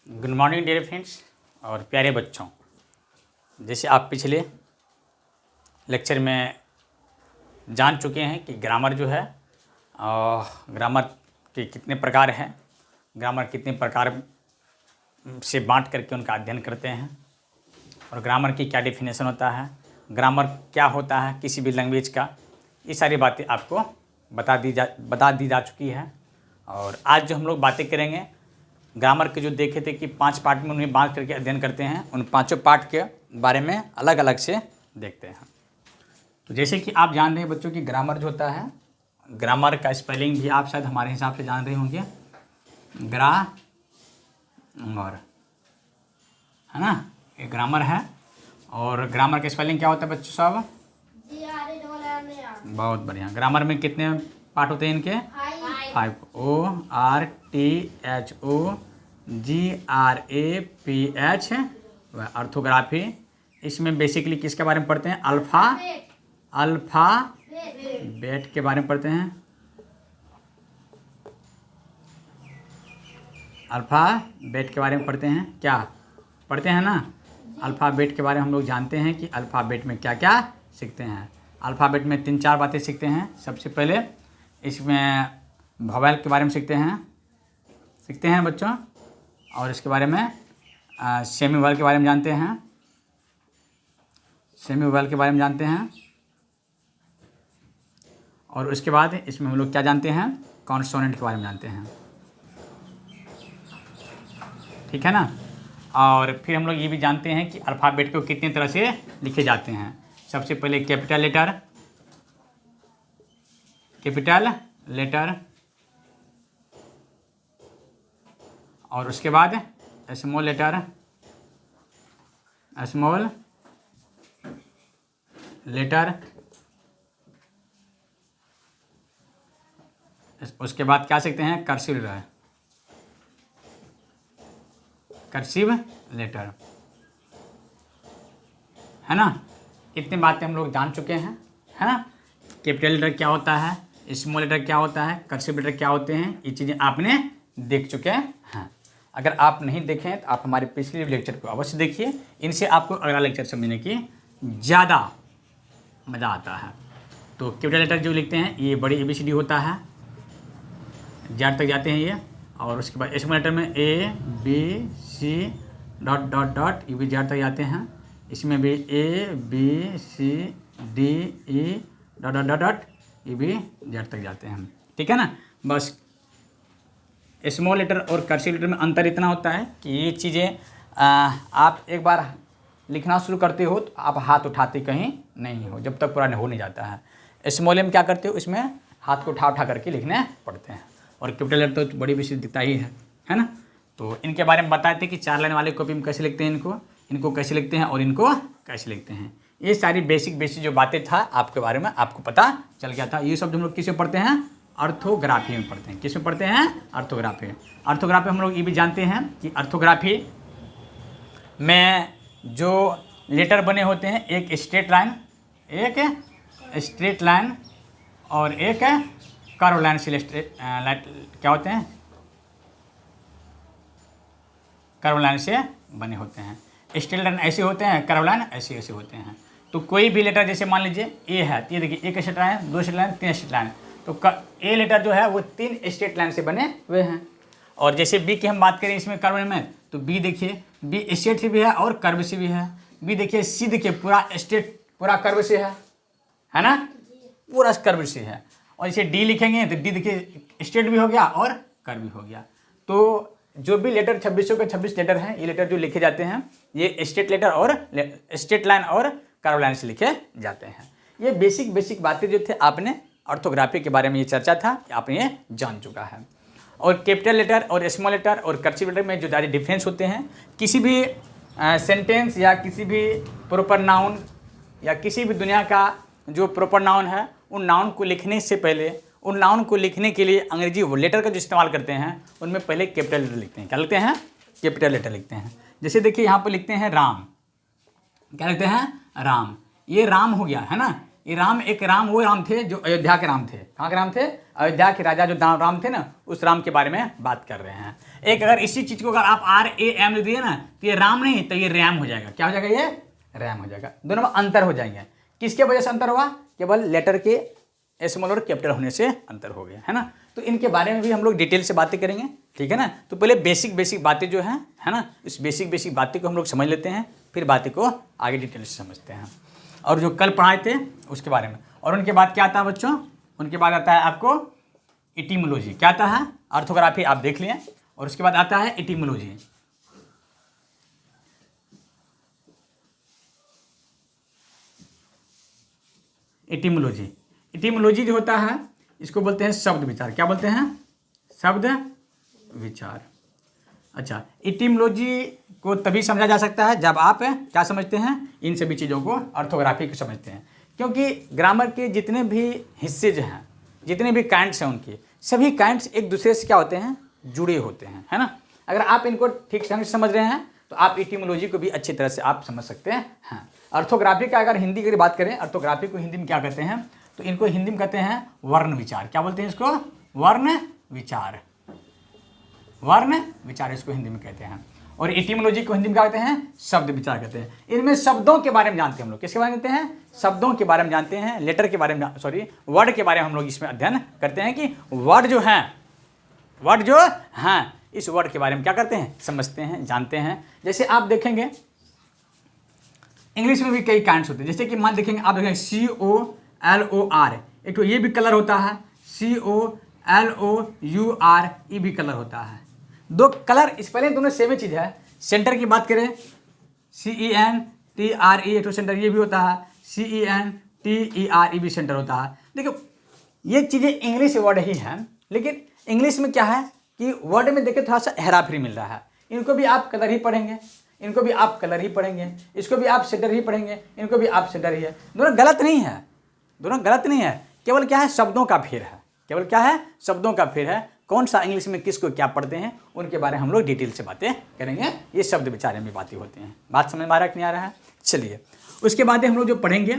Good morning dear friends और प्यारे बच्चों। जैसे आप पिछले लेक्चर में जान चुके हैं कि ग्रामर जो है ग्रामर के कितने प्रकार हैं, ग्रामर कितने प्रकार से बांट करके उनका अध्ययन करते हैं और ग्रामर की क्या डेफिनेशन होता है, ग्रामर क्या होता है किसी भी लैंग्वेज का, ये सारी बातें आपको बता दी जा चुकी है। और आज जो हम लोग बातें करेंगे ग्रामर के जो देखे थे कि 5 पार्ट में उन्हें बांट करके अध्ययन करते हैं, उन 5 पार्ट के बारे में अलग अलग से देखते हैं। तो जैसे कि आप जान रहे हैं बच्चों कि ग्रामर जो होता है, ग्रामर का स्पेलिंग भी आप शायद हमारे हिसाब से जान रहे होंगे, ग्रामर है ना, ये ग्रामर है। और ग्रामर का स्पेलिंग क्या होता है बच्चों साहब? बहुत बढ़िया। ग्रामर में कितने पार्ट होते हैं इनके? 5। ORTHOGRAPH orthography. इसमें बेसिकली किसके बारे में पढ़ते हैं? अल्फ़ाबेट के बारे में पढ़ते हैं। अल्फ़ाबेट के बारे में पढ़ते हैं, क्या पढ़ते हैं ना? अल्फ़ाबेट के बारे में हम लोग जानते हैं कि अल्फ़ाबेट में क्या क्या सीखते हैं। अल्फ़ाबेट में 3-4 बातें सीखते हैं। सबसे पहले इसमें वोवेल के बारे में सीखते हैं बच्चों, और इसके बारे में सेमी वोवेल के बारे में जानते हैं, और उसके बाद इसमें हम लोग क्या जानते हैं? कॉन्सोनेंट के बारे में जानते हैं, ठीक है ना। और फिर हम लोग ये भी जानते हैं कि अल्फ़ाबेट को कितने तरह से लिखे जाते हैं। सबसे पहले कैपिटल लेटर, और उसके बाद स्मॉल लेटर, उसके बाद क्या सीखते हैं? कर्सिव लेटर, है ना। इतनी बातें हम लोग जान चुके हैं, है ना। कैपिटल लेटर क्या होता है, स्मॉल लेटर क्या होता है, कर्सिव लेटर क्या होते हैं, ये चीज़ें आपने देख चुके हैं। अगर आप नहीं देखें तो आप हमारे पिछले लेक्चर को अवश्य देखिए, इनसे आपको अगला लेक्चर समझने की ज़्यादा मज़ा आता है। तो कैपिटल लेटर जो लिखते हैं ये बड़ी ABCD होता है, जेड तक जाते हैं ये। और उसके बाद स्मॉल लेटर में ABC ... ये भी जेड तक जाते हैं। इसमें भी ABCDE ... ये भी जेड तक जाते हैं, ठीक है ना। बस स्मॉल लेटर और कर्सिव लेटर में अंतर इतना होता है कि ये चीज़ें आप एक बार लिखना शुरू करते हो तो आप हाथ उठाते कहीं नहीं हो जब तक पूरा हो नहीं जाता है। स्मॉल में क्या करते हो, इसमें हाथ को उठा करके लिखने पड़ते हैं। और कैपिटल लेटर तो बड़ी विशेष दिखता ही है ना। तो इनके बारे में बताए थे कि 4 लाइन वाले कॉपी में कैसे लिखते हैं, इनको कैसे लिखते हैं और इनको कैसे लिखते हैं। ये सारी बेसिक जो बातें था आपके बारे में आपको पता चल गया था। ये सब हम लोग किस में पढ़ते हैं? ऑर्थोग्राफी में पढ़ते हैं। किस में पढ़ते हैं? ऑर्थोग्राफी हम लोग ये भी जानते हैं कि ऑर्थोग्राफी में जो लेटर बने होते हैं, एक स्ट्रेट लाइन और एक कर्व लाइन से क्या होते हैं? कर्व लाइन से बने होते हैं। स्ट्रेट लाइन ऐसे होते हैं, कर्व लाइन ऐसे होते हैं। तो कोई भी लेटर जैसे मान लीजिए ए है, तो ये देखिए 1 straight line, 2 straight line, 3 straight line. तो ए लेटर जो है वो 3 स्ट्रेट लाइन से बने हुए हैं। और जैसे बी की हम बात करें इसमें कर्व में, तो बी देखिए बी स्ट्रेट से भी है और कर्व से भी है। बी देखिए सी देखिए पूरा स्ट्रेट पूरा कर्व से है ना, पूरा कर्व से है। और जैसे डी लिखेंगे तो डी देखिए स्ट्रेट भी हो गया और कर्व भी हो गया। तो जो भी लेटर 2600 के 26 लेटर हैं, ये लेटर जो लिखे जाते हैं ये स्ट्रेट लाइन और कर्व लाइन से लिखे जाते हैं। ये बेसिक बातें जो थे आपने ऑर्थोग्राफी के बारे में ये चर्चा था, आपने ये जान चुका है। और कैपिटल लेटर और स्मॉल लेटर और कर्सिव लेटर में जो ज़्यादा डिफरेंस होते हैं, किसी भी सेंटेंस या किसी भी प्रॉपर नाउन या किसी भी दुनिया का जो प्रॉपर नाउन है, उन नाउन को लिखने से पहले, उन नाउन को लिखने के लिए अंग्रेजी लेटर का जो इस्तेमाल करते हैं उनमें पहले कैपिटल लेटर लिखते हैं। क्या लिखते हैं? कैपिटल लेटर लिखते हैं। जैसे देखिए यहाँ पर लिखते हैं राम, क्या लिखते हैं? राम। ये राम हो गया है ना, ये राम एक राम वो राम थे जो अयोध्या के राम थे। कहाँ के राम थे? अयोध्या के राजा जो राम थे ना, उस राम के बारे में बात कर रहे हैं। एक अगर इसी चीज़ को अगर आप RAM लिख दिए ना तो ये राम नहीं तो ये रैम हो जाएगा। क्या हो जाएगा? ये रैम हो जाएगा। दोनों में अंतर हो जाएंगे। किसके वजह से अंतर हुआ? केवल लेटर के स्मॉल और कैपिटल होने से अंतर हो गया है ना। तो इनके बारे में भी हम लोग डिटेल से बातें करेंगे, ठीक है ना। तो पहले बेसिक बातें जो हैं है ना, इस बेसिक बातें को हम लोग समझ लेते हैं, फिर बातें को आगे डिटेल से समझते हैं। और जो कल पढ़ाए थे उसके बारे में। और उनके बाद क्या आता है बच्चों? उनके बाद आता है आपको इटिमोलॉजी। क्या आता है? ऑर्थोग्राफी आप देख लिए। और उसके बाद आता है इटिमोलॉजी। इटिमोलॉजी जो होता है इसको बोलते हैं शब्द विचार। क्या बोलते हैं? शब्द विचार। अच्छा, इटिमोलॉजी को तभी समझा जा सकता है जब आप क्या समझते हैं? इन सभी चीज़ों को, ऑर्थोग्राफी को समझते हैं। क्योंकि ग्रामर के जितने भी हिस्से जो हैं, जितने भी काइंड्स हैं, उनके सभी काइंड्स एक दूसरे से क्या होते हैं? जुड़े होते हैं, है ना। अगर आप इनको ठीक ढंग से समझ रहे हैं तो आप इटिमोलॉजी को भी अच्छी तरह से आप समझ सकते हैं। ऑर्थोग्राफी का अगर हिंदी की बात करें, ऑर्थोग्राफी को हिंदी में क्या कहते हैं? तो इनको हिंदी में कहते हैं वर्ण विचार। क्या बोलते हैं इसको? वर्ण विचार। वर्ण विचार इसको हिंदी में कहते हैं। और इटिमोलॉजी को हिंदी में क्या कहते हैं? शब्द विचार कहते हैं। इनमें शब्दों के बारे में जानते हैं हम लोग। किसके बारे में जानते हैं? शब्दों के बारे में जानते हैं। लेटर के बारे में, वर्ड के बारे में हम लोग इसमें अध्ययन करते हैं कि वर्ड जो हैं, इस वर्ड के बारे में क्या करते हैं? समझते हैं, जानते हैं। जैसे आप देखेंगे इंग्लिश में भी कई काइंड्स होते हैं। जैसे कि मान देखेंगे, आप देखेंगे COLOR, एक तो ये भी कलर होता है। COLOUR ये भी कलर होता है। दो कलर इस पहले दोनों सेम ही चीज़ है। सेंटर की बात करें, CENTRE एक तो सेंटर ये भी होता है। CENTER ये भी सेंटर होता है। देखो ये चीज़ें इंग्लिश वर्ड ही हैं, लेकिन इंग्लिश में क्या है कि वर्ड में देखें थोड़ा सा हेरा फेरी मिल रहा है। इनको भी आप कलर ही पढ़ेंगे, इनको भी आप कलर ही पढ़ेंगे, इसको भी आप सेंटर ही पढ़ेंगे, इनको भी आप सेंटर ही है। दोनों गलत नहीं है, दोनों गलत नहीं है। केवल क्या है? शब्दों का फेर है। केवल क्या है? शब्दों का फेर है। कौन सा इंग्लिश में किसको क्या पढ़ते हैं उनके बारे में हम लोग डिटेल से बातें करेंगे। ये शब्द विचार में बातें होती हैं। बात समझ में आ रहा है कि नहीं आ रहा है? चलिए, उसके बाद हम लोग जो पढ़ेंगे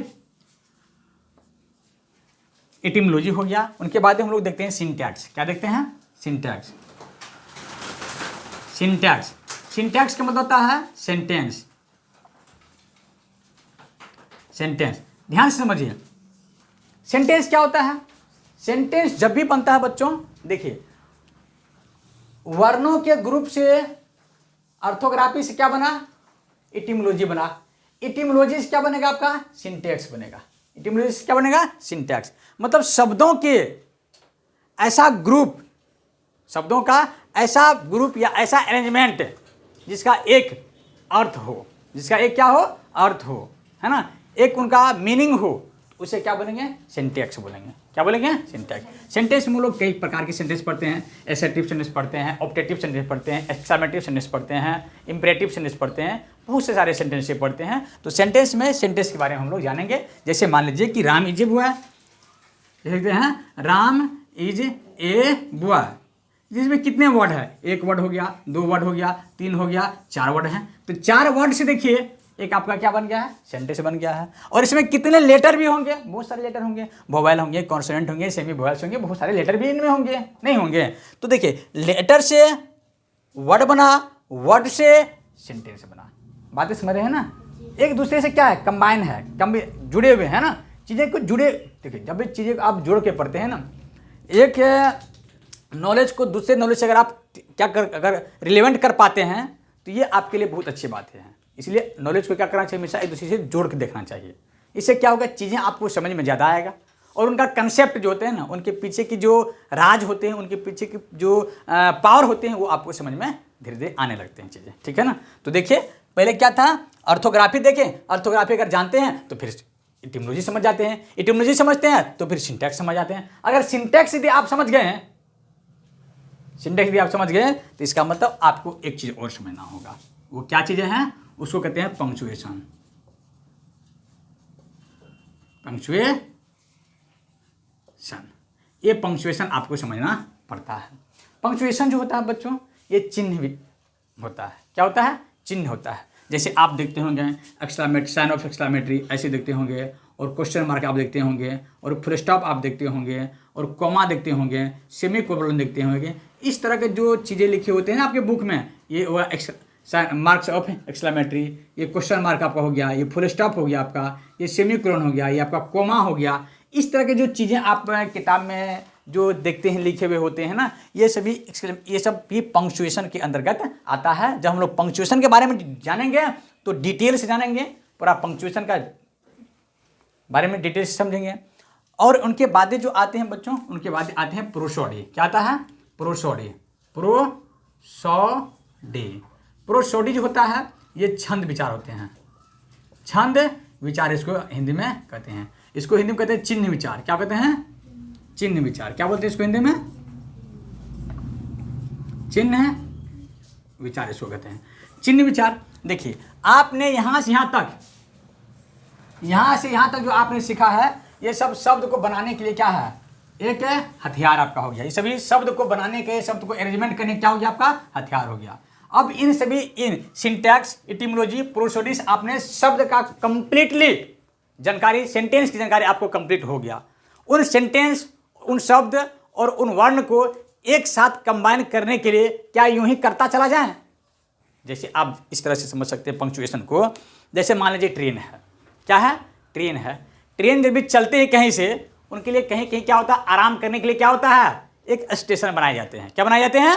एटिमोलॉजी हो गया। उनके बाद हम लोग देखते हैं सिंटैक्स। क्या देखते हैं? सिंटैक्स। सिंटैक्स, सिंटैक्स का मतलब होता है सेंटेंस। सेंटेंस ध्यान से समझिए, सेंटेंस क्या होता है? सेंटेंस जब भी बनता है बच्चों, देखिए वर्णों के ग्रुप से ऑर्थोग्राफी से क्या बना? इटिमोलॉजी बना। इटिमोलॉजी से क्या बनेगा? आपका सिंटैक्स बनेगा। इटिमोलॉजी से क्या बनेगा? सिंटैक्स। मतलब शब्दों के ऐसा ग्रुप, शब्दों का ऐसा ग्रुप या ऐसा अरेंजमेंट जिसका एक अर्थ हो, जिसका एक क्या हो? अर्थ हो, है ना, एक उनका मीनिंग हो, उसे क्या बोलेंगे? सिंटैक्स बोलेंगे। क्या बोलेंगे? सिंटैक्स। सेंटेंस में हम लोग कई प्रकार के सेंटेंस पढ़ते हैं। एसर्टिव सेंटेंस पढ़ते हैं, ऑप्टेटिव सेंटेंस पढ़ते हैं, एक्सक्लेमेटिव सेंटेंस पढ़ते हैं, इंपरेटिव सेंटेंस पढ़ते हैं, बहुत से सारे सेंटेंस पढ़ते हैं। तो सेंटेंस में सेंटेंस के बारे में हम लोग जानेंगे। जैसे मान लीजिए कि राम इज ए बॉय, देखते हैं राम इज ए बॉय, जिसमें कितने वर्ड है? एक वर्ड हो गया, दो वर्ड हो गया, तीन हो गया, चार वर्ड हैं। तो चार वर्ड से देखिए एक आपका क्या बन गया है? सेंटेंस बन गया है। और इसमें कितने लेटर भी होंगे? बहुत सारे लेटर होंगे। वोवेल होंगे, कॉन्सोनेंट होंगे, सेमी वोवेल्स होंगे, बहुत सारे लेटर भी इनमें होंगे, नहीं होंगे? तो देखिए लेटर से वर्ड बना, वर्ड से सेंटेंस बना। बातें समझ रहे हैं ना? एक दूसरे से क्या है? कंबाइन है, जुड़े हुए हैं ना चीज़ें कुछ जुड़े। देखिए जब भी चीज़ें आप जोड़ के पढ़ते हैं ना, एक नॉलेज को दूसरे नॉलेज से अगर आप अगर रिलेवेंट कर पाते हैं तो ये आपके लिए बहुत अच्छी बात है। इसलिए नॉलेज को क्या करना चाहिए? हमेशा एक दूसरे से जोड़ के देखना चाहिए। इससे क्या होगा? चीज़ें आपको समझ में ज़्यादा आएगा और उनका कंसेप्ट जो होते हैं ना, उनके पीछे की जो राज होते हैं, उनके पीछे की जो पावर होते हैं, वो आपको समझ में धीरे धीरे आने लगते हैं चीज़ें, ठीक है ना। तो देखिए पहले क्या था? ऑर्थोग्राफी देखें। ऑर्थोग्राफी अगर जानते हैं तो फिर इटिमोलॉजी समझ जाते हैं, इटिमोलॉजी समझते हैं तो फिर सिंटैक्स समझ जाते हैं। अगर सिंटैक्स यदि आप समझ गए हैं, सिंटैक्स यदि आप समझ गए तो इसका मतलब आपको एक चीज़ और समझना होगा। वो क्या चीज़ें हैं? उसको कहते हैं पंक्चुएशन। पंक्चुएशन, ये पंक्चुएशन आपको समझना पड़ता है। पंक्चुएशन जो होता है बच्चों, ये चिन्ह भी होता है। क्या होता है? चिन्ह होता है। जैसे आप देखते होंगे एक्सक्लेमेटरी, साइन ऑफ एक्सक्लेमेटरी ऐसे देखते होंगे, और क्वेश्चन मार्क आप देखते होंगे, और फुल स्टॉप आप देखते होंगे, और कॉमा देखते होंगे, सेमी कोलन देखते होंगे। इस तरह के जो चीज़ें लिखे होते हैं ना आपके बुक में, ये हुआ मार्क्स ऑफ एक्सक्लेमेटरी, ये क्वेश्चन मार्क आपका हो गया, ये फुल स्टॉप हो गया आपका, ये सेमी कोलन हो गया, ये आपका कोमा हो गया। इस तरह के जो चीज़ें आप किताब में जो देखते हैं लिखे हुए होते हैं ना, ये सब भी पंक्चुएशन के अंतर्गत आता है। जब हम लोग पंक्चुएशन के बारे में जानेंगे तो डिटेल से जानेंगे, पूरा पंक्चुएशन का बारे में डिटेल से समझेंगे। और उनके बाद जो आते हैं बच्चों, उनके बाद आते हैं प्रोसोडी। क्या आता है? प्रोसोडी। प्रोसोडी जो होता है ये छंद विचार होते हैं। छंद विचार इसको हिंदी में कहते हैं। इसको हिंदी में कहते हैं चिन्ह विचार। क्या कहते हैं? चिन्ह विचार। क्या बोलते हैं इसको हिंदी में? चिन्ह विचार इसको कहते हैं। चिन्ह विचार। देखिए, आपने यहाँ से यहाँ तक जो आपने सीखा है, ये सब शब्द को बनाने के लिए क्या है? एक हथियार आपका हो गया। ये सभी शब्द को बनाने के, शब्द को अरेंजमेंट करने क्या हो गया? आपका हथियार हो गया। अब इन सिंटैक्स, इटिमोलॉजी, प्रोसोडिस, आपने शब्द का कंप्लीटली जानकारी, सेंटेंस की जानकारी आपको कंप्लीट हो गया। उन सेंटेंस, उन शब्द और उन वर्ण को एक साथ कंबाइन करने के लिए क्या यूं ही करता चला जाए? जैसे आप इस तरह से समझ सकते हैं पंक्चुएशन को। जैसे मान लीजिए ट्रेन है। क्या है? ट्रेन है। ट्रेन जब भी चलते हैं कहीं से, उनके लिए कहीं कहीं क्या होता है? आराम करने के लिए क्या होता है? एक स्टेशन बनाए जाते हैं। क्या बनाए जाते हैं?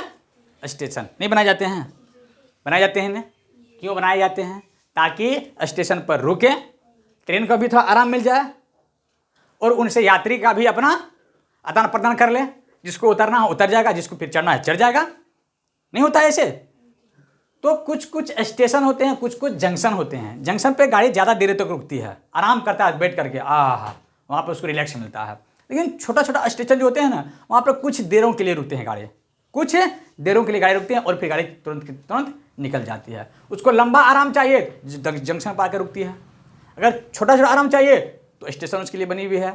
स्टेशन। नहीं बनाए जाते हैं? बनाए जाते हैं ना। क्यों बनाए जाते हैं? ताकि स्टेशन पर रुके, ट्रेन को भी थोड़ा आराम मिल जाए, और उनसे यात्री का भी अपना आदान प्रदान कर ले। जिसको उतरना है उतर जाएगा, जिसको फिर चढ़ना है चढ़ जाएगा। नहीं होता ऐसे? तो कुछ कुछ स्टेशन होते हैं, कुछ कुछ जंक्शन होते हैं। जंक्शन पे गाड़ी ज़्यादा देर तक रुकती है, आराम करता है बैठ करके, वहाँ पर उसको रिलैक्स मिलता है। लेकिन छोटा छोटा स्टेशन जो होते हैं ना, वहाँ पर कुछ देरों के लिए रुकते हैं गाड़ी, कुछ देरों के लिए गाड़ी रुकती है, और फिर गाड़ी तुरंत की तुरंत निकल जाती है। उसको लंबा आराम चाहिए, जंक्शन पर आकर रुकती है। अगर छोटा छोटा आराम चाहिए तो स्टेशन उसके लिए बनी हुई है।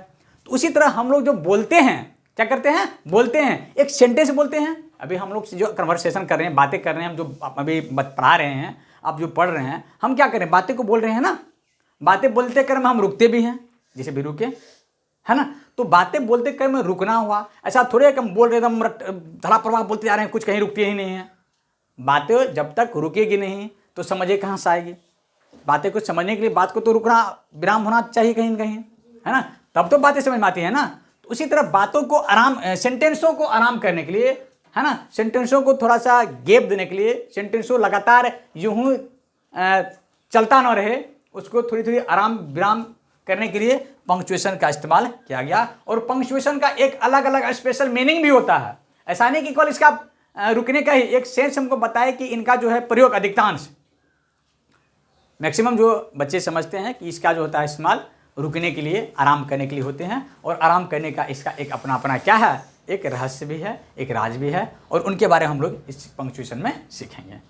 तो उसी तरह हम लोग जो बोलते हैं, क्या करते हैं? बोलते हैं, एक सेंटेंस बोलते हैं। अभी हम लोग जो कन्वर्सेशन कर रहे हैं, बातें कर रहे हैं, हम जो अभी पढ़ा रहे हैं, आप जो पढ़ रहे हैं, हम क्या कर रहे हैं? बातें को बोल रहे हैं ना। बातें बोलते क्रम में हम रुकते भी हैं, जैसे भी रुके, है ना। तो बातें बोलते क्रम में रुकना हुआ। ऐसा थोड़े कि हम बोल रहे एकदम धड़ा प्रवाह बोलते जा रहे हैं, कुछ कहीं रुकती ही नहीं है। बातें जब तक रुकेगी नहीं तो समझे कहाँ से आएगी? बातें को समझने के लिए बात को तो रुकना, विराम होना चाहिए कहीं न कहीं, है ना, तब तो बातें समझ में आती है ना। तो उसी तरह बातों को आराम, सेंटेंसों को आराम करने के लिए, है ना, सेंटेंसों को थोड़ा सा गैप देने के लिए, सेंटेंसों लगातार यूं चलता ना रहे, उसको थोड़ी थोड़ी आराम विराम करने के लिए पंक्चुएशन का इस्तेमाल किया गया। और पंक्चुएशन का एक अलग अलग स्पेशल मीनिंग भी होता है। ऐसा नहीं कि केवल इसका रुकने का ही एक सेंस हमको बताए कि इनका जो है प्रयोग अधिकांश मैक्सिमम जो बच्चे समझते हैं कि इसका जो होता है इस्तेमाल रुकने के लिए, आराम करने के लिए होते हैं। और आराम करने का इसका एक अपना अपना क्या है? एक रहस्य भी है, एक राज भी है, और उनके बारे में हम लोग इस पंक्चुएशन में सीखेंगे।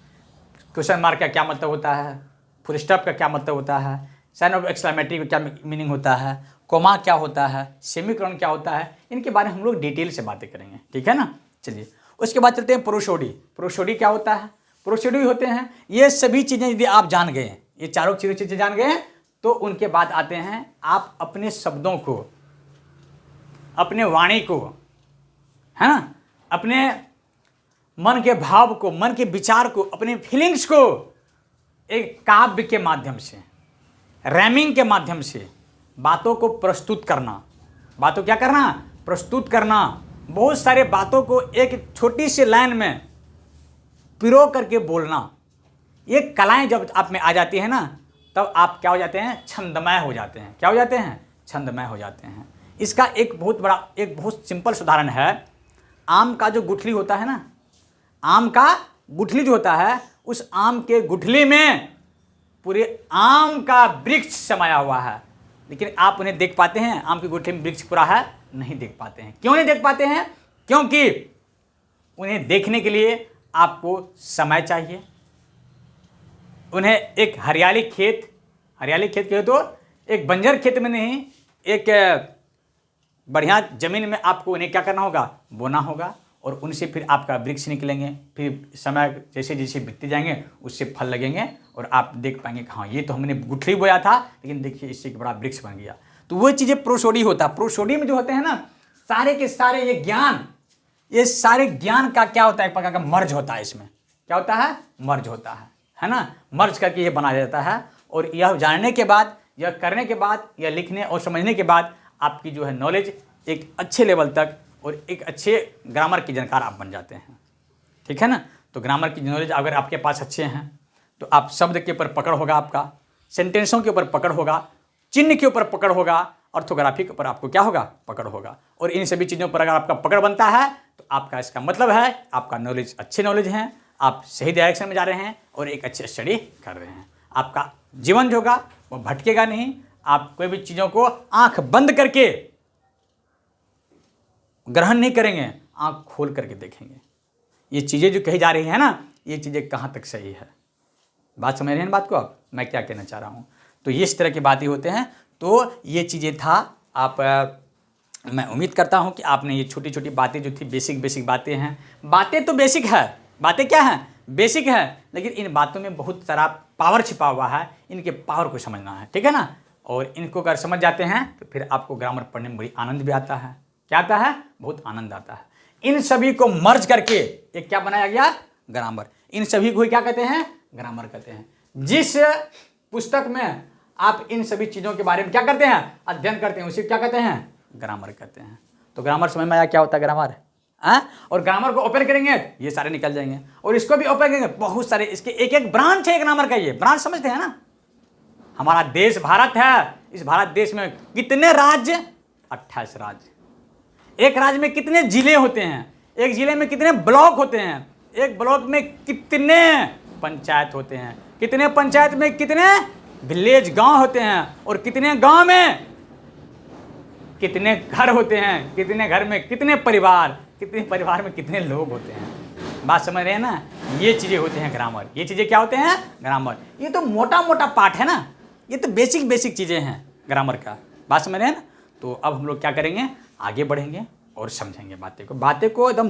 क्वेश्चन मार्क का क्या मतलब होता है? फुल स्टॉप का क्या मतलब होता है? साइन ऑफ एक्सक्लेमेटरी का क्या मीनिंग होता है? कोमा क्या होता है? सेमीकोलन क्या होता है? इनके बारे में हम लोग डिटेल से बातें करेंगे, ठीक है ना। चलिए उसके बाद चलते हैं प्रोसोडी। प्रोसोडी क्या होता है? प्रोसोडी होते हैं ये सभी चीज़ें यदि आप जान गए, ये चारों चीज़ें जान गए, तो उनके बाद आते हैं आप अपने शब्दों को, अपने वाणी को, है ना, अपने मन के भाव को, मन के विचार को, अपने फीलिंग्स को एक काव्य के माध्यम से, रैमिंग के माध्यम से बातों को प्रस्तुत करना। बातों क्या करना? प्रस्तुत करना। बहुत सारे बातों को एक छोटी सी लाइन में पिरो करके बोलना। ये कलाएं जब आप में आ जाती है ना, तब आप क्या हो जाते हैं? छंदमय हो जाते हैं। क्या हो जाते हैं? छंदमय हो जाते हैं। इसका एक बहुत सिंपल उदाहरण है। आम का जो गुठली होता है ना, आम का गुठली जो होता है, उस आम के गुठली में पूरे आम का वृक्ष समाया हुआ है, लेकिन आप उन्हें देख पाते हैं? आम की गुठली में वृक्ष पूरा है? नहीं देख पाते हैं। क्यों नहीं देख पाते हैं? क्योंकि उन्हें देखने के लिए आपको समय चाहिए। उन्हें एक हरियाली खेत कहे तो एक बंजर खेत में नहीं, एक बढ़िया जमीन में आपको उन्हें क्या करना होगा? बोना होगा, और उनसे फिर आपका वृक्ष निकलेंगे। फिर समय जैसे जैसे बीतते जाएंगे उससे फल लगेंगे, और आप देख पाएंगे कि हाँ, ये तो हमने गुठली बोया था, लेकिन देखिए इससे एक बड़ा वृक्ष बन गया। तो वो चीज़ें प्रोसोडी होता है। प्रोसोडी में जो होते हैं ना सारे के सारे ये सारे ज्ञान का क्या होता है, एक प्रकार का मर्ज होता है। इसमें क्या होता है, मर्ज होता है ना, मर्ज करके ये बनाया जाता है। और यह जानने के बाद, यह करने के बाद, यह लिखने और समझने के बाद आपकी जो है नॉलेज एक अच्छे लेवल तक और एक अच्छे ग्रामर के जानकार आप बन जाते हैं। ठीक है ना। तो ग्रामर की नॉलेज अगर आपके पास अच्छे हैं तो आप शब्द के ऊपर पकड़ होगा, आपका सेंटेंसों के ऊपर पकड़ होगा, चिन्ह के ऊपर पकड़ होगा, ऑर्थोग्राफी के ऊपर आपको क्या होगा, पकड़ होगा। और इन सभी चीज़ों पर अगर आपका पकड़ बनता है तो आपका इसका मतलब है आपका नॉलेज अच्छे नॉलेज हैं, आप सही डायरेक्शन में जा रहे हैं और एक अच्छी स्टडी कर रहे हैं। आपका जीवन जो होगा वो भटकेगा नहीं। आप कोई भी चीज़ों को आंख बंद करके ग्रहण नहीं करेंगे, आंख खोल करके देखेंगे। ये चीज़ें जो कही जा रही हैं ना, ये चीज़ें कहाँ तक सही है, बात समझ रहे हैं बात को आप, मैं क्या कहना चाह रहा हूँ। तो ये इस तरह की बातें होते हैं। तो ये चीज़ें था आप मैं उम्मीद करता हूँ कि आपने ये छोटी छोटी बातें जो थी, बेसिक बातें हैं। बातें तो बेसिक है, बातें क्या हैं, बेसिक है, लेकिन इन बातों में बहुत सारा पावर छिपा हुआ है। इनके पावर को समझना है, ठीक है ना। और इनको अगर समझ जाते हैं तो फिर आपको ग्रामर पढ़ने में बड़ी आनंद भी आता है। क्या आता है, बहुत आनंद आता है। इन सभी को मर्ज करके एक क्या बनाया गया, ग्रामर। इन सभी को क्या कहते हैं, ग्रामर कहते हैं। जिस पुस्तक में आप इन सभी चीज़ों के बारे में क्या करते हैं, अध्ययन करते हैं, उसे क्या कहते हैं, ग्रामर कहते हैं। तो ग्रामर समझ में आया क्या होता है ग्रामर, और ग्रामर को ओपन करेंगे ये सारे निकल जाएंगे, और इसको भी ओपन करेंगे बहुत सारे, इसके एक एक ब्रांच है ग्रामर का। ये ब्रांच समझते हैं ना। हमारा देश भारत है, इस भारत देश में कितने राज्य, 28 राज्य। एक राज्य में कितने जिले होते हैं, एक जिले में कितने ब्लॉक होते हैं, एक ब्लॉक में कितने पंचायत होते हैं, कितने पंचायत में कितने विलेज गांव होते हैं, और कितने गांव में कितने घर होते हैं, कितने घर में कितने परिवार, कितने परिवार में कितने लोग होते हैं। बात समझ रहे हैं ना। ये चीज़ें होते हैं ग्रामर। ये चीज़ें क्या होते हैं, ग्रामर। ये तो मोटा मोटा पार्ट है ना, ये तो बेसिक चीज़ें हैं ग्रामर का। बात समझ रहे हैं ना। तो अब हम लोग क्या करेंगे, आगे बढ़ेंगे और समझेंगे बातें को एकदम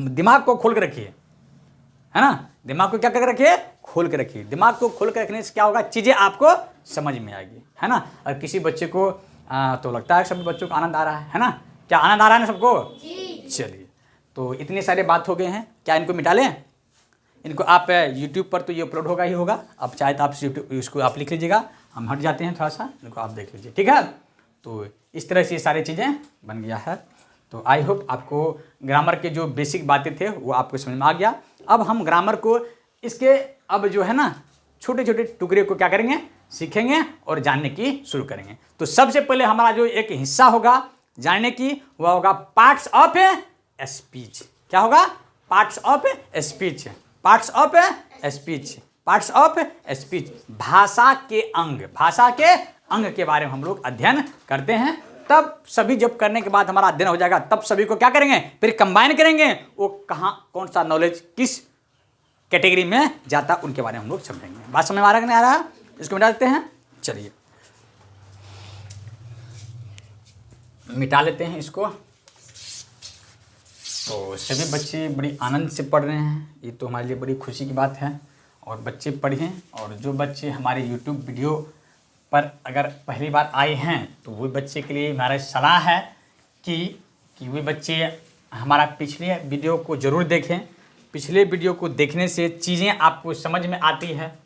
दिमाग को खोल के रखिए, है ना। दिमाग को क्या करके रखिए, खोल के रखिए। दिमाग को खोल के रखने से क्या होगा, चीज़ें आपको समझ में आएगी, है ना। और किसी बच्चे को तो लगता है सभी बच्चों को आनंद आ रहा है ना। क्या आनंद आ रहा है ना सबको, चलिए। तो इतने सारे बात हो गए हैं, क्या इनको मिटा लें। इनको आप YouTube पर तो ये अपलोड होगा ही होगा, आप चाहे तो आप इसको आप लिख लीजिएगा, हम हट जाते हैं थोड़ा सा, इनको आप देख लीजिए, ठीक है। तो इस तरह से ये सारी चीज़ें बन गया है। तो आई होप आपको ग्रामर के जो बेसिक बातें थे वो आपको समझ में आ गया। अब हम ग्रामर को इसके अब जो है ना छोटे छोटे टुकड़े को क्या करेंगे, सीखेंगे और जानने की शुरू करेंगे। तो सबसे पहले हमारा जो एक हिस्सा होगा जानने की, वह होगा पार्ट्स ऑफ स्पीच। क्या होगा, parts of speech, parts of speech, parts of speech. भाषा के अंग, भाषा के अंग के बारे में हम लोग अध्ययन करते हैं। तब सभी जब करने के बाद हमारा अध्ययन हो जाएगा, तब सभी को क्या करेंगे, फिर कंबाइन करेंगे। वो कहाँ कौन सा नॉलेज किस कैटेगरी में जाता है उनके बारे में हम लोग समझेंगे। बात समझ में आ रहा है कि नहीं आ रहा, इसको मिटा देते हैं। चलिए मिटा लेते हैं इसको। तो सभी बच्चे बड़ी आनंद से पढ़ रहे हैं, ये तो हमारे लिए बड़ी खुशी की बात है। और बच्चे पढ़ें, और जो बच्चे हमारे YouTube वीडियो पर अगर पहली बार आए हैं तो वो बच्चे के लिए हमारा सलाह है कि वे बच्चे हमारा पिछले वीडियो को ज़रूर देखें। पिछले वीडियो को देखने से चीज़ें आपको समझ में आती है।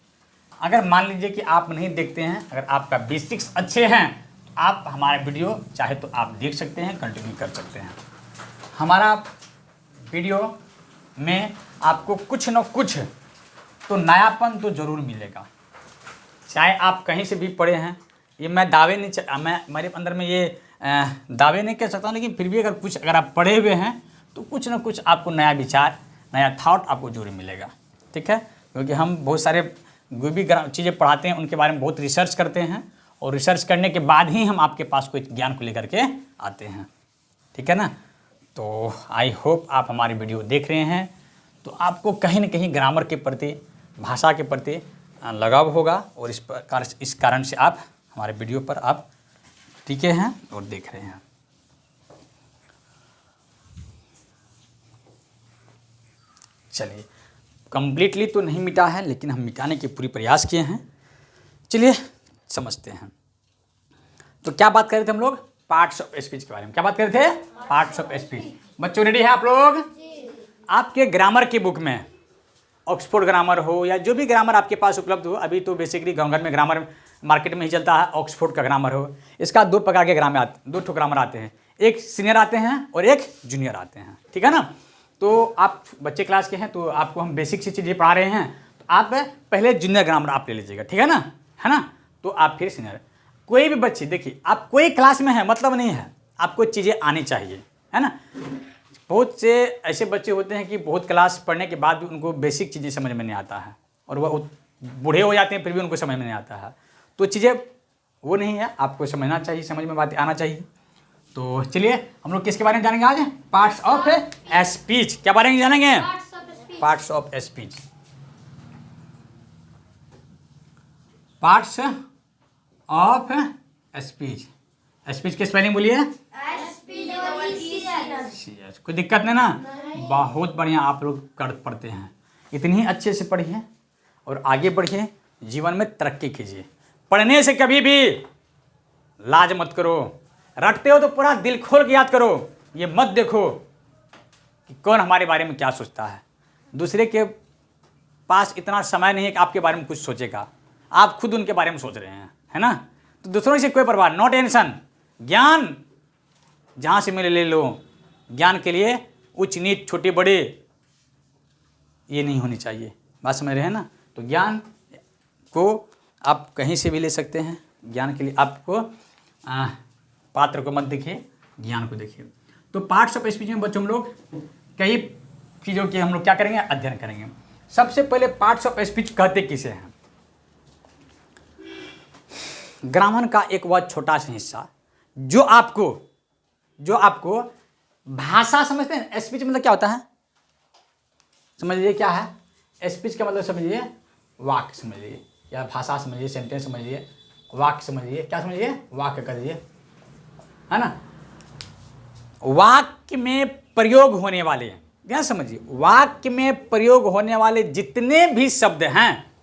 अगर मान लीजिए कि आप नहीं देखते हैं, अगर आपका बेसिक्स अच्छे हैं तो आप हमारा वीडियो चाहे तो आप देख सकते हैं, कंटिन्यू कर सकते हैं। हमारा वीडियो में आपको कुछ न कुछ तो नयापन तो ज़रूर मिलेगा, चाहे आप कहीं से भी पढ़े हैं। ये मैं दावे नहीं, मैं मेरे अंदर में ये दावे नहीं कह सकता हूँ, लेकिन फिर भी अगर आप पढ़े हुए हैं तो कुछ ना कुछ आपको नया विचार, नया थॉट आपको जरूर मिलेगा, ठीक है। क्योंकि हम बहुत सारे जो भी चीज़ें पढ़ाते हैं उनके बारे में बहुत रिसर्च करते हैं, और रिसर्च करने के बाद ही हम आपके पास कोई ज्ञान को लेकर के आते हैं, ठीक है ना। तो आई होप आप हमारी वीडियो देख रहे हैं तो आपको कहीं ना कहीं ग्रामर के प्रति, भाषा के प्रति लगाव होगा, और इस कारण से आप हमारे वीडियो पर आप टिके हैं और देख रहे हैं। चलिए, कंप्लीटली तो नहीं मिटा है, लेकिन हम मिटाने के पूरी प्रयास किए हैं। चलिए समझते हैं। तो क्या बात कर रहे थे हम लोग? पार्ट्स ऑफ स्पीच के बारे में। क्या बात कर रहे थे? Parts of speech. बच्चों रेडी है आप लोग? आपके ग्रामर की बुक में ऑक्सफोर्ड ग्रामर हो या जो भी ग्रामर आपके पास उपलब्ध हो, अभी तो बेसिकली गाँव घर में ग्रामर मार्केट में ही चलता है, ऑक्सफोर्ड का ग्रामर हो। इसका दो प्रकार के ग्रामर आते, दो ठो ग्रामर आते हैं, एक सीनियर आते हैं और एक जूनियर आते हैं, ठीक है ना। तो आप बच्चे क्लास के हैं तो आपको हम बेसिक से चीज़ें पढ़ा रहे हैं, तो आप पहले जूनियर ग्रामर आप ले लीजिएगा, ठीक है ना, तो आप फिर सीनियर। कोई भी बच्चे देखिए, आप कोई क्लास में है मतलब नहीं है, आपको चीज़ें आनी चाहिए, है ना। बहुत से ऐसे बच्चे होते हैं कि बहुत क्लास पढ़ने के बाद भी उनको बेसिक चीज़ें समझ में नहीं आता है और वह बूढ़े हो जाते हैं फिर भी उनको समझ में नहीं आता है। तो चीज़ें वो नहीं है, आपको समझना चाहिए, समझ में बातें आना चाहिए। तो चलिए हम लोग किसके बारे में जानेंगे आज? Parts of speech. क्या बारे में जानेंगे? Parts of speech. Parts of speech. Speech की स्पेलिंग बोलिए। कोई दिक्कत नहीं ना? बहुत बढ़िया, आप लोग कर पढ़ते हैं, इतनी अच्छे से पढ़िए और आगे बढ़िए, जीवन में तरक्की कीजिए। पढ़ने से कभी भी लाज मत करो, रटते हो तो पूरा दिल खोल के याद करो। ये मत देखो कि कौन हमारे बारे में क्या सोचता है। दूसरे के पास इतना समय नहीं है कि आपके बारे में कुछ सोचेगा, आप खुद उनके बारे में सोच रहे हैं, है ना। तो दूसरों से कोई परवाह, नो टेंशन। ज्ञान जहाँ से मिले ले लो। ज्ञान के लिए उच्च नीच छोटे बड़े ये नहीं होनी चाहिए, बात समझ रहे हैं ना। तो ज्ञान को आप कहीं से भी ले सकते हैं। ज्ञान के लिए आपको पात्र को मत देखिए, ज्ञान को देखिए। तो पार्ट्स ऑफ स्पीच में बच्चों हम लोग कई चीज़ों की हम लोग क्या करेंगे? अध्ययन करेंगे। सबसे पहले पार्ट्स ऑफ स्पीच कहते किसे हैं? ग्रामर का एक बहुत छोटा सा हिस्सा जो आपको भाषा समझते हैं। स्पीच मतलब क्या होता है समझ लीजिए, क्या है स्पीच का मतलब? समझिए वाक्य समझिए, या भाषा समझिए, सेंटेंस समझिए, वाक्य समझिए। क्या समझिए? वाक्य कर दीजिए, है ना। वाक्य में प्रयोग होने वाले, ध्यान समझिए, वाक्य में प्रयोग होने वाले जितने भी शब्द हैं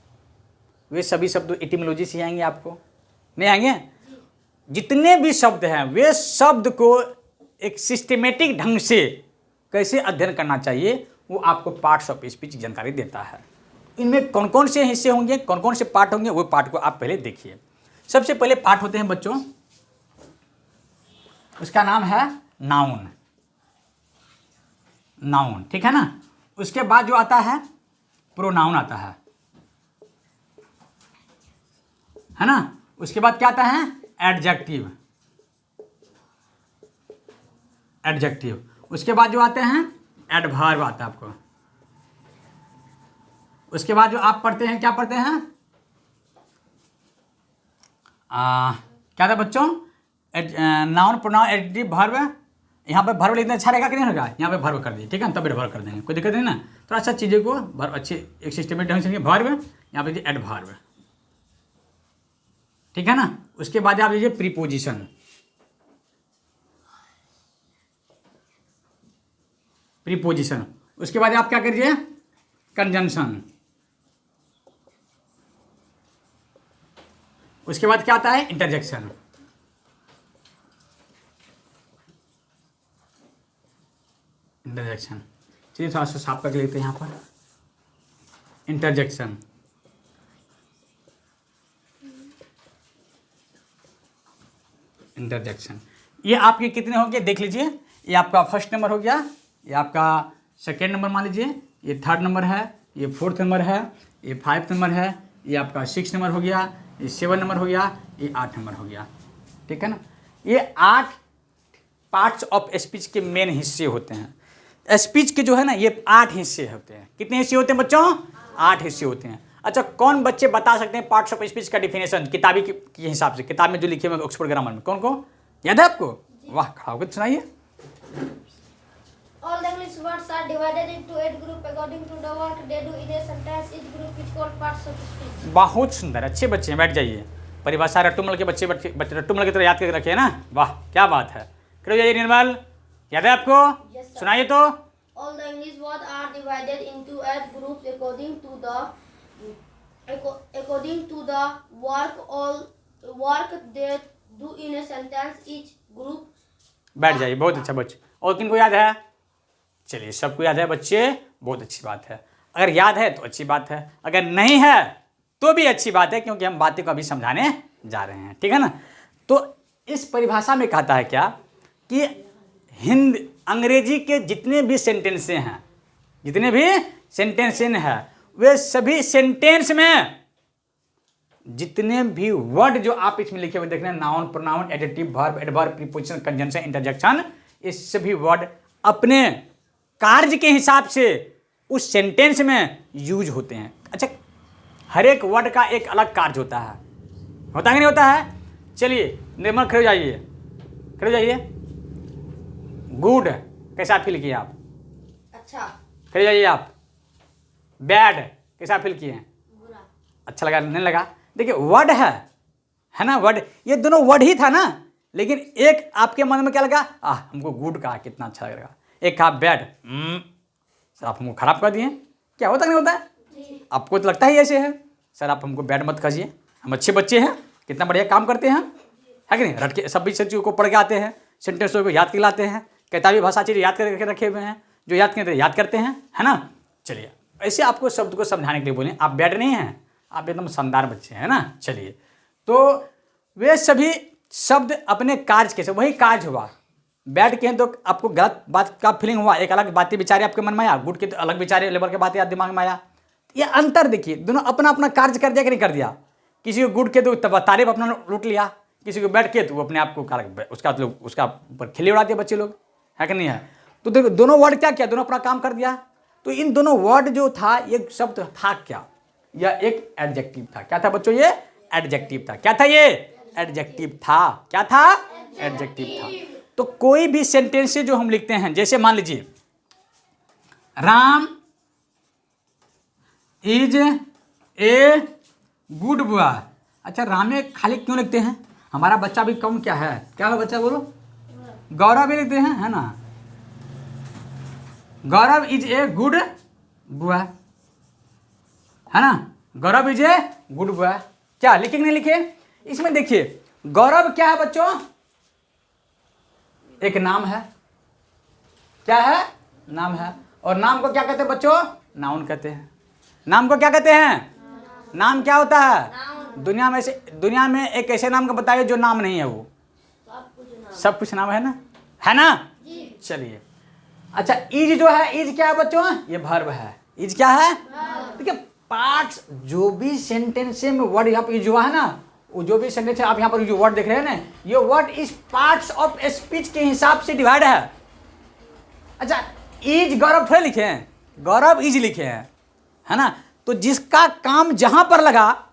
वे सभी शब्द एटिमोलॉजी से आएंगे, आपको नहीं आएंगे? जितने भी शब्द हैं वे शब्द को एक सिस्टमेटिक ढंग से कैसे अध्ययन करना चाहिए वो आपको पार्ट्स ऑफ स्पीच की जानकारी देता है। इनमें कौन कौन से हिस्से होंगे, कौन कौन से पार्ट होंगे, वो पार्ट को आप पहले देखिए। सबसे पहले पार्ट होते हैं बच्चों, उसका नाम है नाउन। नाउन, ठीक है ना। उसके बाद जो आता है प्रोनाउन आता है ना। उसके बाद क्या आता है? एडजेक्टिव। एडजेक्टिव। उसके बाद जो आते हैं एडवर्ब आता है आपको। उसके बाद जो आप पढ़ते हैं, क्या पढ़ते हैं? क्या था बच्चों? Noun, pronoun, adjective, verb. यहाँ पे वर्ब लिखना अच्छा रहेगा कि नहीं होगा? यहाँ पे वर्ब कर दिए, ठीक है ना, तब वर्ब कर देंगे, कोई दिक्कत नहीं ना। थोड़ा सा चीज़ों को वर्ब अच्छे एक सिस्टमेटिक ढंग से वर्ब, यहाँ पे एडवर्ब, ठीक है ना। उसके बाद आप लीजिए प्रीपोजिशन। प्रीपोजिशन। उसके बाद आप क्या करिए? कंजंक्शन। उसके बाद क्या आता है? इंटरजेक्शन। इंटरजेक्शन, चलिए थोड़ा सा साफ करके लेते हैं यहाँ पर। Interjection, interjection. ये आपके कितने हो गए देख लीजिए। ये आपका फर्स्ट नंबर हो गया, ये आपका सेकेंड नंबर मान लीजिए, ये थर्ड नंबर है, ये फोर्थ नंबर है, ये 5 नंबर है, ये आपका 6 नंबर हो गया, ये 7 नंबर हो गया, ये 8 नंबर हो गया, ठीक है ना। ये 8 पार्ट्स ऑफ स्पीच के मेन हिस्से होते हैं। स्पीच के जो है ना ये 8 हिस्से होते हैं। कितने हिस्से होते हैं बच्चों? 8 हिस्से होते हैं। अच्छा, कौन बच्चे बता सकते हैं पार्ट्स ऑफ स्पीच का डिफिनेशन किताबी के हिसाब से? किताब में जो लिखे हुए ऑक्सफोर्ड ग्रामर में, कौन को याद है आपको? वाह, खड़ा होकर सुनाइए। All the English words are divided into 8 groups according to the work they do in a sentence. Each group is called parts of speech. बहुत सुंदर, अच्छे बच्चे हैं, बैठ जाइए। परिभाषा रट्टूमल के बच्चे रट्टूमल की तरह याद करके रखे है ना, वाह क्या बात है। करो जाइए निर्मल, याद है आपको? Yes, sir. सुनाइए तो। All the English words are divided into 8 groups according to the work they do in a sentence each group. बैठ जाइए, बहुत अच्छा बच्चे। और किनको याद है? चलिए, सबको याद है बच्चे, बहुत अच्छी बात है। अगर याद है तो अच्छी बात है, अगर नहीं है तो भी अच्छी बात है, क्योंकि हम बातें को अभी समझाने जा रहे हैं, ठीक है ना। तो इस परिभाषा में कहता है क्या कि अंग्रेजी के जितने भी सेंटेंसें हैं, जितने भी सेंटेंसें हैं, वे सभी सेंटेंस में जितने भी वर्ड जो आप इसमें लिखे हुए देख रहे हैं, noun, pronoun, adjective, verb, adverb, preposition, conjunction, interjection, ये सभी वर्ड अपने कार्य के हिसाब से उस सेंटेंस में यूज होते हैं। अच्छा, हर एक वर्ड का एक अलग कार्य होता है कि नहीं होता है? चलिए निर्मल, खड़े हो जाइए, खड़े हो जाइए। गुड कैसा फील किए आप? अच्छा। खड़े जाइए आप। बैड कैसा फील किए हैं? बुरा। अच्छा लगा, नहीं लगा? देखिए, वर्ड है ना, वर्ड, ये दोनों वर्ड ही था ना, लेकिन एक आपके मन में क्या लगा? हमको गुड कहा, कितना अच्छा लगा। एक कहा बैड, सर आप हमको खराब कर दिए। क्या होता नहीं होता है? आपको तो लगता ही ऐसे है, सर आप हमको बैड मत कहिए, हम अच्छे बच्चे हैं, कितना बढ़िया काम करते हैं, है कि नहीं? रट के सभी चीज़ों को पढ़ के आते हैं, सेंटेंसों को याद के लाते हैं, किताबी भाषा चीज़ याद करके रखे हुए हैं, जो याद करते याद करते हैं, है ना। चलिए, ऐसे आपको शब्द को समझाने के लिए बोलें, आप बैड नहीं हैं, आप एकदम शानदार बच्चे हैं ना। चलिए, तो वे सभी शब्द अपने कार्य के, वही कार्य हुआ। बैड के हैं तो आपको गलत बात का फीलिंग हुआ, एक अलग बातें विचारे आपके मन में आया, गुड के तो अलग विचारे लेवल के बातें दिमाग में आया। ये अंतर देखिए, दोनों अपना अपना कार्य कर दिया कि नहीं कर दिया? किसी को गुड के तो तारीफ अपना लूट लिया, किसी को बैड के तो वो अपने आप को उसका ऊपर खिल्ली उड़ा दिया बच्चे लोग, है कि नहीं है? तो देखो, दोनों वर्ड क्या किया, दोनों अपना काम कर दिया। तो इन दोनों वर्ड जो था, ये शब्द था क्या? यह एक एडजेक्टिव था। क्या था बच्चों? ये एडजेक्टिव था। क्या था ये? एडजेक्टिव था। क्या था? एडजेक्टिव था। तो कोई भी सेंटेंस जो हम लिखते हैं, जैसे मान लीजिए Ram is a good boy. अच्छा, राम में खाली क्यों लिखते हैं? हमारा बच्चा भी कम क्या है? क्या है बच्चा, बोलो? गौरव भी लिखते हैं, है ना। गौरव इज ए गुड बॉय, है ना। गौरव इज ए गुड बॉय, क्या लिखे कि नहीं लिखे? इसमें देखिए, गौरव क्या है बच्चों? एक नाम है। क्या है? नाम है। और नाम को क्या कहते हैं बच्चों? नाउन कहते हैं। नाम को क्या कहते हैं? नाम क्या होता है? दुनिया में एक ऐसे नाम का बताइए जो नाम नहीं है। वो सब कुछ नाम है ना, है ना। चलिए, अच्छा, इज जो है, इज क्या है बच्चों? ये वर्ब है। इज क्या है? देखिए, पार्ट्स जो भी सेंटेंस में वर्ड यहाँ पर यूज हुआ है ना, वो जो भी सेंटेंस आप यहाँ पर जो वर्ड देख रहे हैं ना, ये वर्ड इस पार्ट्स ऑफ स्पीच के हिसाब से डिवाइड है। अच्छा, इज गौरव थोड़े लिखे हैं, गौरव इज लिखे हैं, है ना। तो जिसका काम जहां पर लगा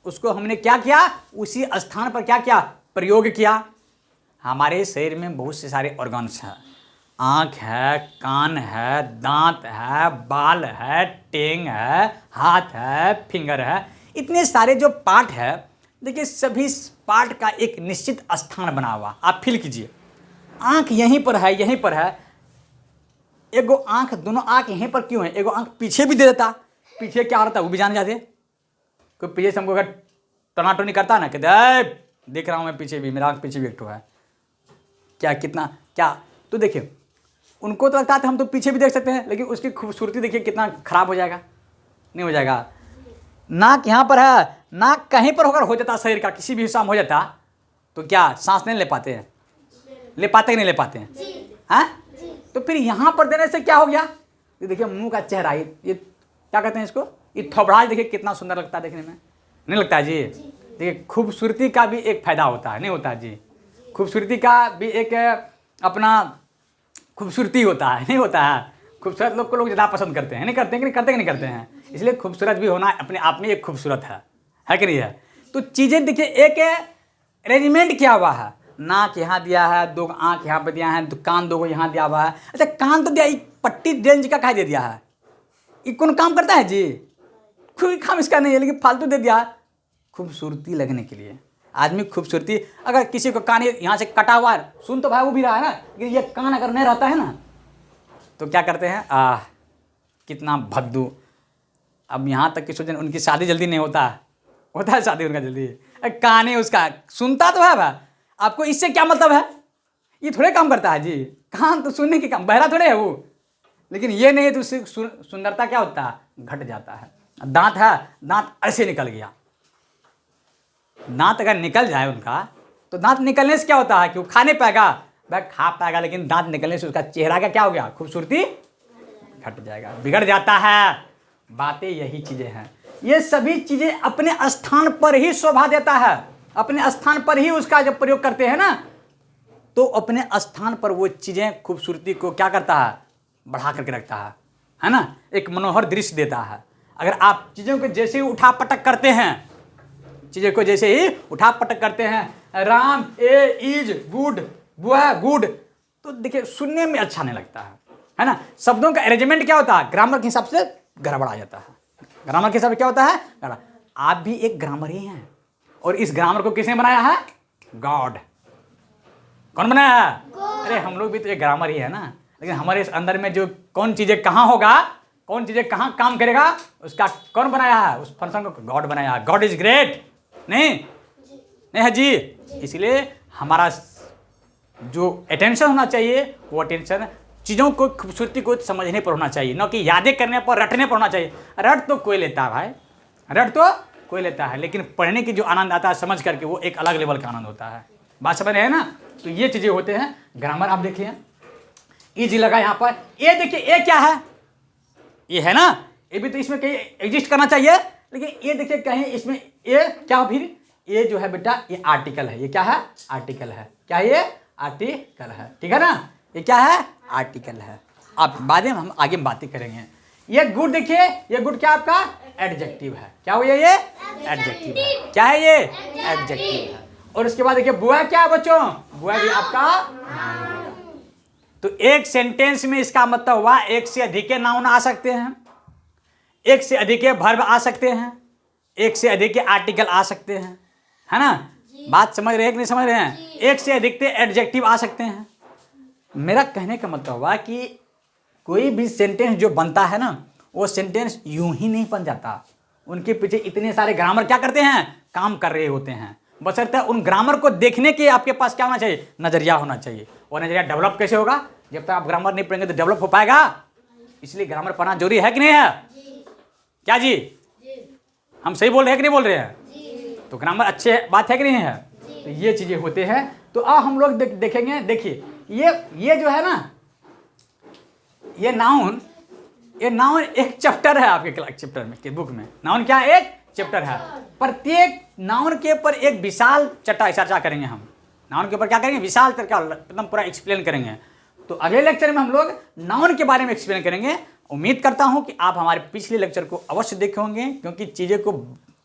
उसको हमने क्या किया? उसी स्थान पर क्या किया? प्रयोग किया। हमारे शरीर में बहुत से सारे ऑर्गन्स हैं। आँख है, कान है, दांत है, बाल है, टेंग है, हाथ है, फिंगर है, इतने सारे जो पार्ट है, देखिए सभी पार्ट का एक निश्चित स्थान बना हुआ। आप फील कीजिए, आँख यहीं पर है, यहीं पर है। एगो आँख, दोनों आँख यहीं पर क्यों है? एगो आँख पीछे भी दे देता, पीछे क्या रहता है वो भी जान जाते। कोई पीछे से हमको अगर टनाटनी करता है ना, कहते देख रहा हूँ मैं पीछे भी, मेरा आँख पीछे भी एक ठो है, क्या कितना क्या। तो देखिए, उनको तो लगता है हम तो पीछे भी देख सकते हैं, लेकिन उसकी खूबसूरती देखिए कितना खराब हो जाएगा, नहीं हो जाएगा। नाक यहाँ पर है, नाक कहीं पर होकर हो जाता शरीर का किसी भी हिस्सा में हो जाता, तो क्या सांस नहीं ले पाते हैं? ले पाते कि नहीं ले पाते हैं? हाँ, तो फिर यहाँ पर देने से क्या हो गया? ये देखिए मुंह का चेहरा, ये क्या कहते हैं इसको? ये थोबड़ा देखिए कितना सुंदर लगता है देखने में, नहीं लगता है जी? देखिए, खूबसूरती का भी एक फायदा होता है, नहीं होता जी? खूबसूरती का भी एक अपना खूबसूरती होता है, नहीं होता है? खूबसूरत लोग को लोग ज़्यादा पसंद करते हैं, नहीं करते हैं? कि नहीं करते हैं? इसलिए खूबसूरत भी होना अपने आप में एक खूबसूरत है कि नहीं है? तो चीज़ें देखिए, एक अरेंजमेंट किया हुआ है। नाक यहाँ दिया है, दो आँख यहाँ पर दिया है, कान दो यहाँ दिया हुआ है। अच्छा, कान तो दिया, पट्टी रेंज का कहा दे दिया है? ये कौन काम करता है जी? कोई काम इसका नहीं है, लेकिन फालतू दे दिया खूबसूरती लगने के लिए। आदमी खूबसूरती, अगर किसी को कान यहाँ से कटा हुआ है, सुन तो भाई वो भी रहा है ना, लेकिन ये कान अगर नहीं रहता है ना, तो क्या करते हैं? कितना भद्दू। अब यहाँ तक कि सोचें, उनकी शादी जल्दी नहीं होता है शादी उनका जल्दी, कान ही उसका सुनता तो है भाई, आपको इससे क्या मतलब है? ये थोड़े काम करता है जी, कान तो सुनने के काम, बहरा थोड़े है वो। लेकिन ये नहीं है तो उससे सुंदरता क्या होता है? घट जाता है। दांत है, दांत ऐसे निकल गया, दांत अगर निकल जाए उनका तो दांत निकलने से क्या होता है कि वो खा नहीं पाएगा, वह खा पाएगा लेकिन दांत निकलने से उसका चेहरा का क्या हो गया? खूबसूरती घट जाएगा, बिगड़ जाता है। बातें यही चीजें हैं। ये सभी चीजें अपने स्थान पर ही शोभा देता है, अपने स्थान पर ही उसका जब प्रयोग करते हैं ना तो अपने स्थान पर वो चीजें खूबसूरती को क्या करता है? बढ़ा करके रखता है ना, एक मनोहर दृश्य देता है। अगर आप चीजों को जैसे ही उठा पटक करते हैं, चीजों को जैसे ही उठा पटक करते हैं, राम ए इज गुड, वो है गुड, तो देखिए सुनने में अच्छा नहीं लगता है ना। शब्दों का अरेंजमेंट क्या होता है? ग्रामर के हिसाब से गड़बड़ा जाता है। ग्रामर के हिसाब से क्या होता है? आप भी एक ग्रामर ही हैं, और इस ग्रामर को किसने बनाया है? गॉड। कौन बनाया है? अरे हम लोग भी तो एक ग्रामर ही है ना, लेकिन हमारे इस अंदर में जो कौन चीजें कहाँ होगा, कौन चीजें कहाँ काम करेगा, उसका कौन बनाया है? उस फंक्शन को गॉड बनाया है। God is great. नहीं नहीं है जी। इसलिए हमारा जो अटेंशन होना चाहिए वो अटेंशन चीज़ों को खूबसूरती को समझने पर होना चाहिए, न कि यादें करने पर, रटने पर होना चाहिए। रट तो कोई लेता है भाई, रट तो कोई लेता है, लेकिन पढ़ने की जो आनंद आता है समझ करके वो एक अलग लेवल का आनंद होता है। बात समझ रहे हैं ना? तो ये चीज़ें होते हैं। ग्रामर आप देखिए, ईजी लगा यहाँ पर। ये देखिए, ये क्या है? ये है ना, ये भी तो इसमें कहीं एग्जिस्ट करना चाहिए, लेकिन ये देखिए कहीं इसमें ये क्या, फिर ये जो है बेटा ये आर्टिकल है। ये क्या है? आर्टिकल है। क्या ये? आर्टिकल है। ठीक है ना? ये क्या है? आर्टिकल है। आप बाद में हम आगे बातें करेंगे। ये गुड देखिए, ये गुड क्या आपका? एडजेक्टिव है। क्या हुआ ये? एडजेक्टिव है। क्या है ये? एडजेक्टिव है। और उसके बाद देखिए बुआ क्या है बच्चों? बुआ भी आपका नाउन होगा। तो एक सेंटेंस में इसका मतलब हुआ एक से अधिक नाउन आ सकते हैं, एक से अधिक वर्ब आ सकते हैं, एक से अधिक आर्टिकल आ सकते हैं, है ना? बात समझ रहे हैं कि नहीं समझ रहे हैं? एक से अधिक एडजेक्टिव आ सकते हैं। मेरा कहने का मतलब हुआ कि कोई भी सेंटेंस जो बनता है ना, वो सेंटेंस यूं ही नहीं बन जाता। उनके पीछे इतने सारे ग्रामर क्या करते हैं? काम कर रहे होते हैं। बशर्ते उन ग्रामर को देखने के आपके पास क्या होना चाहिए? नजरिया होना चाहिए। और नजरिया डेवलप कैसे होगा? जब तक आप ग्रामर नहीं पढ़ेंगे तो डेवलप हो पाएगा। इसलिए ग्रामर पढ़ना जरूरी है कि नहीं है? क्या जी? हम सही बोल रहे हैं कि नहीं बोल रहे हैं? तो ग्रामर अच्छे बात है कि नहीं है? तो ये चीजें होते हैं। तो अब हम लोग देखेंगे। देखिए ये जो है ना, ये नाउन एक चैप्टर है आपके क्लास चैप्टर में, के बुक में। नाउन क्या है? एक चैप्टर है। प्रत्येक नाउन के ऊपर एक विशाल चर्चा करेंगे हम। नाउन के ऊपर क्या करेंगे? विशाल चर्चा, एकदम पूरा एक्सप्लेन करेंगे। तो अगले लेक्चर में हम लोग नाउन के बारे में एक्सप्लेन करेंगे। उम्मीद करता हूं कि आप हमारे पिछले लेक्चर को अवश्य देखे होंगे, क्योंकि चीज़ें को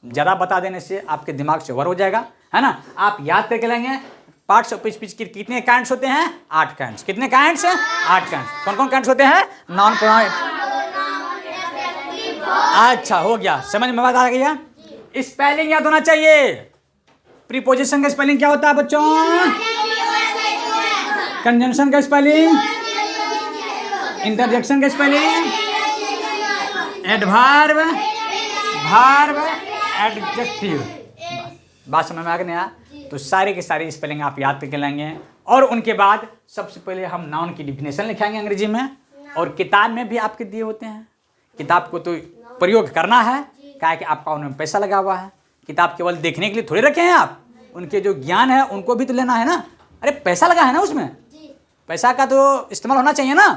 ज़्यादा बता देने से आपके दिमाग से ओवर हो जाएगा, है ना? आप याद करके लेंगे। पार्ट्स ऑफ स्पीच के कितने काइंड्स होते हैं? 8 काइंड्स। कितने काइंड्स हैं? 8 काइंड्स। कौन कौन काइंड्स होते हैं? Noun pronoun. अच्छा, हो गया, समझ में बात आ गया। स्पेलिंग याद होना चाहिए। प्रीपोजिशन का स्पेलिंग क्या होता है बच्चों? कंजंक्शन का स्पेलिंग, इंटरजेक्शन का स्पेलिंग, एडवर्ब, वर्ब, एडजेक्टिव। बात समझ में आ गया? तो सारे के सारे स्पेलिंग आप याद करके लेंगे। और उनके बाद सबसे पहले हम नाउन की डिफिनेशन लिखाएंगे अंग्रेजी में, और किताब में भी आपके दिए होते हैं। किताब को तो प्रयोग करना है, क्या है कि आपका उनमें पैसा लगा हुआ है। किताब केवल देखने के लिए थोड़ी रखे हैं आप, उनके जो ज्ञान है उनको भी तो लेना है ना। अरे पैसा लगा है ना, उसमें पैसा का तो इस्तेमाल होना चाहिए ना।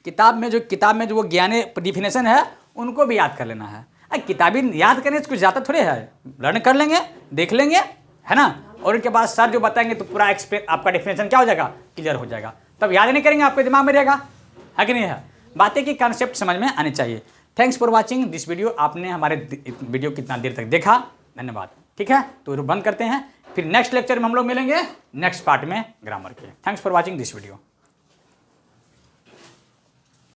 किताब में जो वो ज्ञान डिफिनेशन है उनको भी याद कर लेना है। अरे किताबें याद करने से कुछ ज़्यादा थोड़े है, लर्न कर लेंगे, देख लेंगे, है ना? और उनके बाद सर जो बताएंगे तो पूरा आपका डिफिनेशन क्या हो जाएगा? क्लियर हो जाएगा। तब याद नहीं करेंगे, आपके दिमाग में रहेगा, है कि नहीं है? बातें की कॉन्सेप्ट समझ में आने चाहिए। Thanks for watching this video. आपने हमारे वीडियो कितना देर तक देखा, धन्यवाद। ठीक है, तो बंद करते हैं, फिर नेक्स्ट लेक्चर में हम लोग मिलेंगे नेक्स्ट पार्ट में ग्रामर के। Thanks for watching this video.